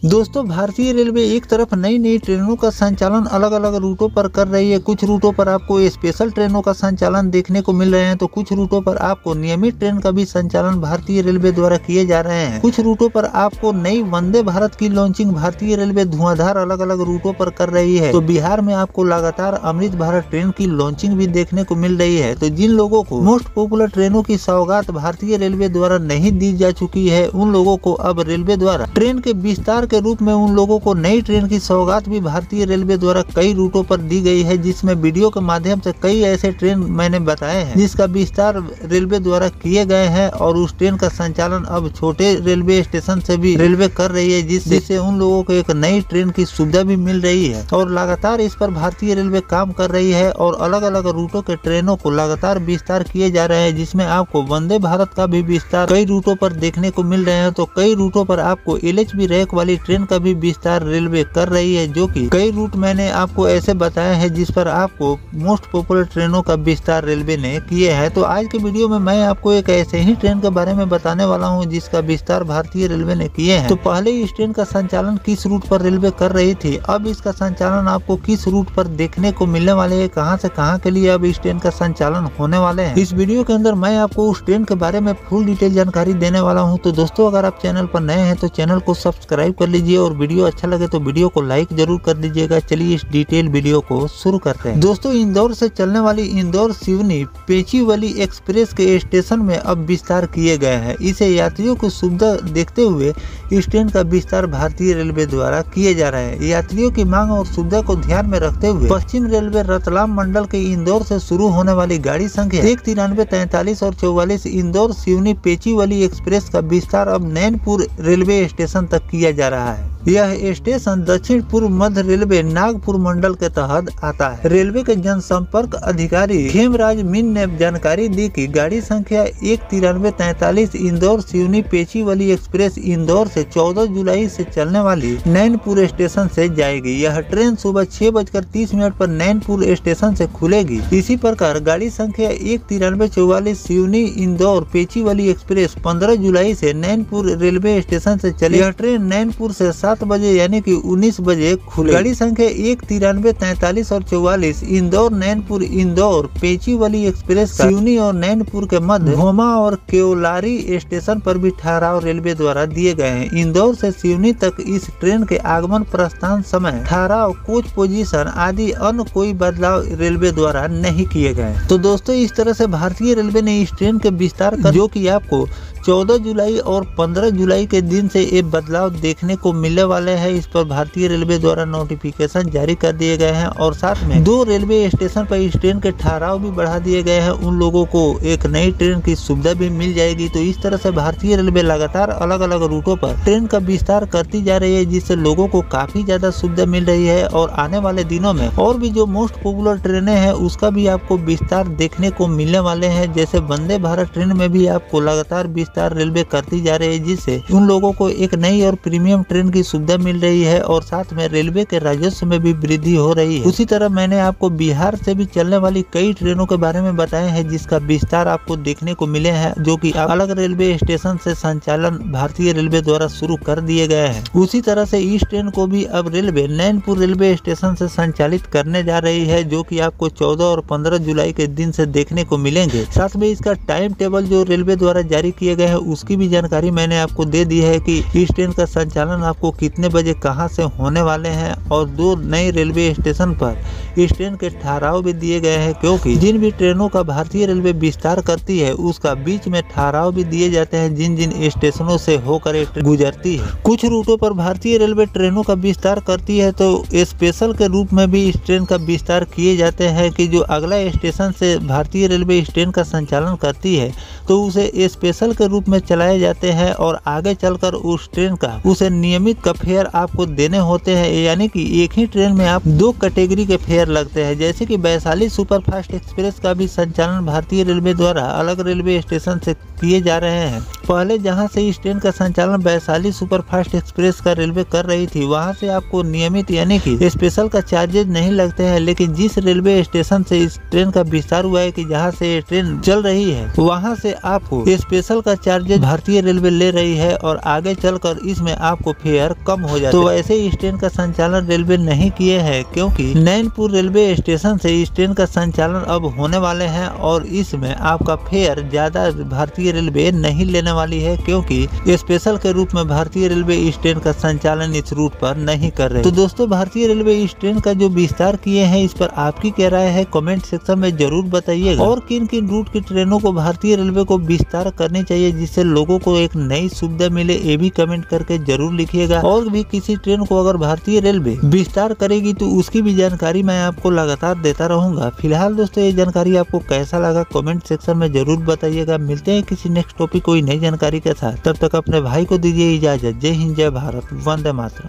दोस्तों भारतीय रेलवे एक तरफ नई नई ट्रेनों का संचालन अलग अलग रूटों पर कर रही है। कुछ रूटों पर आपको स्पेशल ट्रेनों का संचालन देखने को मिल रहे हैं, तो कुछ रूटों पर आपको नियमित ट्रेन का भी संचालन भारतीय रेलवे द्वारा किए जा रहे हैं। कुछ रूटों पर आपको नई वंदे भारत की लॉन्चिंग भारतीय रेलवे धुआंधार अलग अलग रूटों पर कर रही है। तो बिहार में आपको लगातार अमृत भारत ट्रेन की लॉन्चिंग भी देखने को मिल रही है। तो जिन लोगों को मोस्ट पॉपुलर ट्रेनों की सौगात भारतीय रेलवे द्वारा नहीं दी जा चुकी है, उन लोगों को अब रेलवे द्वारा ट्रेन के विस्तार के रूप में उन लोगों को नई ट्रेन की सौगात भी भारतीय रेलवे द्वारा कई रूटों पर दी गई है, जिसमें वीडियो के माध्यम से कई ऐसे ट्रेन मैंने बताए हैं जिसका विस्तार रेलवे द्वारा किए गए हैं और उस ट्रेन का संचालन अब छोटे रेलवे स्टेशन से भी रेलवे कर रही है, जिससे उन लोगों को एक नई ट्रेन की सुविधा भी मिल रही है। और लगातार इस पर भारतीय रेलवे काम कर रही है और अलग अलग रूटों के ट्रेनों को लगातार विस्तार किए जा रहे हैं, जिसमें आपको वंदे भारत का भी विस्तार कई रूटों पर देखने को मिल रहे हैं। तो कई रूटों पर आपको LHB रैक वाली ट्रेन का भी विस्तार रेलवे कर रही है, जो कि कई रूट मैंने आपको ऐसे बताए हैं जिस पर आपको मोस्ट पॉपुलर ट्रेनों का विस्तार रेलवे ने किए हैं। तो आज के वीडियो में मैं आपको एक ऐसे ही ट्रेन के बारे में बताने वाला हूं जिसका विस्तार भारतीय रेलवे ने किए हैं। तो पहले इस ट्रेन का संचालन किस रूट पर रेलवे कर रही थी, अब इसका संचालन आपको किस रूट पर देखने को मिलने वाले है, कहां से कहां के लिए अब इस ट्रेन का संचालन होने वाले हैं। इस वीडियो के अंदर मैं आपको उस ट्रेन के बारे में फुल डिटेल जानकारी देने वाला हूं। तो दोस्तों अगर आप चैनल पर नए हैं तो चैनल को सब्सक्राइब कर लीजिए और वीडियो अच्छा लगे तो वीडियो को लाइक जरूर कर दीजिएगा। चलिए इस डिटेल वीडियो को शुरू करते हैं। दोस्तों इंदौर से चलने वाली इंदौर सिवनी पेचीवली एक्सप्रेस के स्टेशन में अब विस्तार किए गए हैं। इसे यात्रियों को सुविधा देखते हुए इस ट्रेन का विस्तार भारतीय रेलवे द्वारा किए जा रहे हैं। यात्रियों की मांग और सुविधा को ध्यान में रखते हुए पश्चिम रेलवे रतलाम मंडल के इंदौर से शुरू होने वाली गाड़ी संख्या 193, 43 और 44 इंदौर सिवनी पेचीवली एक्सप्रेस का विस्तार अब नैनपुर रेलवे स्टेशन तक किया जा रहा है। यह स्टेशन दक्षिण पूर्व मध्य रेलवे नागपुर मंडल के तहत आता है। रेलवे के जनसंपर्क अधिकारी खेमराज मीन ने जानकारी दी कि गाड़ी संख्या 193, 43 इंदौर सिवनी पेचीवली एक्सप्रेस इंदौर से 14 जुलाई से चलने वाली नैनपुर स्टेशन से जाएगी। यह ट्रेन सुबह 6:30 पर नैनपुर स्टेशन से खुलेगी। इसी प्रकार गाड़ी संख्या 193, 44 सिवनी इंदौर पेचीवली एक्सप्रेस 15 जुलाई से नैनपुर रेलवे स्टेशन से चली। यह ट्रेन नैनपुर से 7 बजे यानी कि 19 बजे खुले। गाड़ी संख्या 193, 43 और 44 इंदौर नैनपुर इंदौर पेचीवली एक्सप्रेस सिवनी और नैनपुर के मध्य घोमा और केवलारी स्टेशन पर भी ठहराव रेलवे द्वारा दिए गए हैं। इंदौर से सिवनी तक इस ट्रेन के आगमन, प्रस्थान समय, ठहराव, कोच पोजीशन आदि अन्य कोई बदलाव रेलवे द्वारा नहीं किए गए। तो दोस्तों इस तरह से भारतीय रेलवे ने इस ट्रेन के विस्तार कर जो कि आपको 14 जुलाई और 15 जुलाई के दिन से ये बदलाव देखने को मिलने वाले हैं। इस पर भारतीय रेलवे द्वारा नोटिफिकेशन जारी कर दिए गए हैं और साथ में 2 रेलवे स्टेशन पर इस ट्रेन के ठहराव भी बढ़ा दिए गए हैं। उन लोगों को एक नई ट्रेन की सुविधा भी मिल जाएगी। तो इस तरह से भारतीय रेलवे लगातार अलग अलग रूटों पर ट्रेन का विस्तार करती जा रही है, जिससे लोगों को काफी ज्यादा सुविधा मिल रही है। और आने वाले दिनों में और भी जो मोस्ट पॉपुलर ट्रेनें हैं उसका भी आपको विस्तार देखने को मिलने वाले हैं। जैसे वंदे भारत ट्रेन में भी आपको लगातार रेलवे करती जा रही है, जिससे उन लोगों को एक नई और प्रीमियम ट्रेन की सुविधा मिल रही है और साथ में रेलवे के राजस्व में भी वृद्धि हो रही है। उसी तरह मैंने आपको बिहार से भी चलने वाली कई ट्रेनों के बारे में बताए हैं जिसका विस्तार आपको देखने को मिले हैं, जो कि अलग रेलवे स्टेशन से संचालन भारतीय रेलवे द्वारा शुरू कर दिए गए हैं। उसी तरह से इस ट्रेन को भी अब रेलवे नैनपुर रेलवे स्टेशन से संचालित करने जा रही है, जो कि आपको 14 और 15 जुलाई के दिन से देखने को मिलेंगे। साथ में इसका टाइम टेबल जो रेलवे द्वारा जारी किए गए हैं उसकी भी जानकारी मैंने आपको दे दी है कि इस ट्रेन का संचालन आपको कितने बजे कहां से होने वाले हैं। और 2 नए रेलवे स्टेशन पर इस ट्रेन के ठहराव भी दिए गए हैं, क्योंकि जिन भी ट्रेनों का भारतीय रेलवे विस्तार करती है उसका बीच में ठहराव भी दिए जाते हैं जिन जिन स्टेशनों से होकर गुजरती है। कुछ रूटों पर भारतीय रेलवे ट्रेनों का विस्तार करती है तो स्पेशल के रूप में भी इस ट्रेन का विस्तार किए जाते हैं कि जो अगला स्टेशन से भारतीय रेलवे इस ट्रेन का संचालन करती है तो उसे स्पेशल के रूप में चलाए जाते हैं और आगे चलकर उस ट्रेन का उसे नियमित का फेयर आपको देने होते हैं। यानी कि एक ही ट्रेन में आप 2 कैटेगरी के फेयर लगते हैं। जैसे कि वैशाली सुपरफास्ट एक्सप्रेस का भी संचालन भारतीय रेलवे द्वारा अलग रेलवे स्टेशन से किए जा रहे हैं। पहले जहां से इस ट्रेन का संचालन वैशाली सुपरफास्ट एक्सप्रेस का रेलवे कर रही थी वहां से आपको नियमित यानी कि स्पेशल का चार्जेज नहीं लगते हैं, लेकिन जिस रेलवे स्टेशन से इस ट्रेन का विस्तार हुआ है कि जहां से ये ट्रेन चल रही है वहां से आपको स्पेशल का चार्जेज भारतीय रेलवे ले रही है और आगे चलकर इसमें आपको फेयर कम हो जाता है। तो वैसे इस ट्रेन का संचालन रेलवे नहीं किए हैं, क्योंकि नैनपुर रेलवे स्टेशन से इस ट्रेन का संचालन अब होने वाले हैं और इसमें आपका फेयर ज्यादा भारतीय रेलवे नहीं लेने वाली है, क्योंकि स्पेशल के रूप में भारतीय रेलवे इस ट्रेन का संचालन इस रूट पर नहीं कर रहे। तो दोस्तों भारतीय रेलवे इस ट्रेन का जो विस्तार किए हैं इस पर आपकी क्या राय है कमेंट सेक्शन में जरूर बताइएगा। और किन किन रूट की ट्रेनों को भारतीय रेलवे को विस्तार करनी चाहिए जिससे लोगों को एक नई सुविधा मिले, ये भी कमेंट करके जरूर लिखिएगा। और भी किसी ट्रेन को अगर भारतीय रेलवे विस्तार करेगी तो उसकी भी जानकारी मैं आपको लगातार देता रहूंगा। फिलहाल दोस्तों ये जानकारी आपको कैसा लगा कमेंट सेक्शन में जरूर बताइएगा। मिलते हैं किसी नेक्स्ट टॉपिक कोई नई जानकारी के साथ, तब तक अपने भाई को दीजिए इजाजत। जय हिंद, जय भारत, वंदे मातरम।